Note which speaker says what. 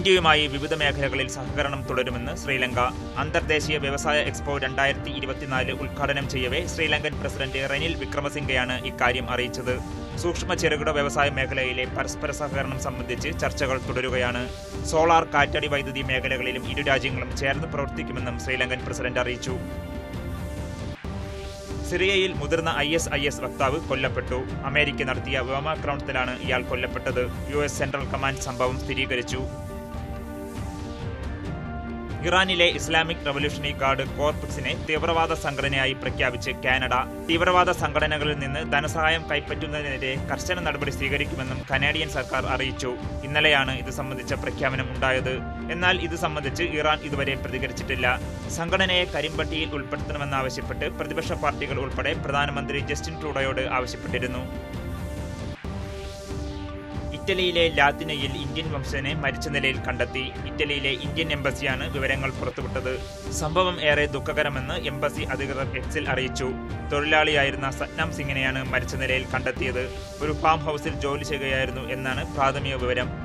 Speaker 1: ഇന്ത്യയുമായി വിവിധ മേഖലകളിൽ സഹകരണം തുടരുമെന്ന് ശ്രീലങ്ക. അന്തർദേശീയ വ്യവസായ എക്സ്പോ 2024 ഉദ്ഘാടനം ചെയ്യവേ ശ്രീലങ്കൻ പ്രസിഡന്റ് റെനിൽ വിക്രമസിംഗയാണ് ഇക്കാര്യം അറിയിച്ചത്. സൂക്ഷ്മ ചെറുകിട വ്യവസായ മേഖലയിലെ പരസ്പര സഹകരണം സംബന്ധിച്ച് ചർച്ചകൾ തുടരുകയാണ്. സോളാർ, കാറ്റടി വൈദ്യുതി മേഖലകളിലും ഇരു രാജ്യങ്ങളും ചേർന്ന് പ്രവർത്തിക്കുമെന്നും ശ്രീലങ്കൻ പ്രസിഡന്റ് അറിയിച്ചു. സിറിയയിൽ മുതിർന്ന ISIS വക്താവ് കൊല്ലപ്പെട്ടു. അമേരിക്ക നടത്തിയ വ്യോമാക്രമണത്തിലാണ് ഇയാൾ കൊല്ലപ്പെട്ടത്. US സെൻട്രൽ കമാൻഡ് സംഭവം സ്ഥിരീകരിച്ചു. ഇറാനിലെ ഇസ്ലാമിക് റവല്യൂഷണറി ഗാർഡ് കോർപ്സിനെ തീവ്രവാദ സംഘടനയായി പ്രഖ്യാപിച്ച് കാനഡ. തീവ്രവാദ സംഘടനകളിൽ നിന്ന് ധനസഹായം കൈപ്പറ്റുന്നതിനെതിരെ കർശന നടപടി സ്വീകരിക്കുമെന്നും കനേഡിയൻ സർക്കാർ അറിയിച്ചു. ഇന്നലെയാണ് ഇത് സംബന്ധിച്ച പ്രഖ്യാപനം ഉണ്ടായത്. എന്നാൽ ഇത് സംബന്ധിച്ച് ഇറാൻ ഇതുവരെ പ്രതികരിച്ചിട്ടില്ല. സംഘടനയെ കരിമ്പട്ടിയിൽ ഉൾപ്പെടുത്തണമെന്നാവശ്യപ്പെട്ട് പ്രതിപക്ഷ പാർട്ടികൾ ഉൾപ്പെടെ പ്രധാനമന്ത്രി ജസ്റ്റിൻ ട്രൂഡോയോട് ആവശ്യപ്പെട്ടിരുന്നു. ഇറ്റലിയിലെ ലാത്തിനയിൽ ഇന്ത്യൻ വംശജനെ മരിച്ച നിലയിൽ കണ്ടെത്തി. ഇറ്റലിയിലെ ഇന്ത്യൻ എംബസിയാണ് വിവരങ്ങൾ പുറത്തുവിട്ടത്. സംഭവം ഏറെ ദുഃഖകരമെന്ന് എംബസി അധികൃതർ എക്സിൽ അറിയിച്ചു. തൊഴിലാളിയായിരുന്ന സത്നാം സിംഗിനെയാണ് മരിച്ച നിലയിൽ കണ്ടെത്തിയത്. ഒരു ഫാം ഹൗസിൽ ജോലി ചെയ്യുകയായിരുന്നു എന്നാണ് പ്രാഥമിക വിവരം.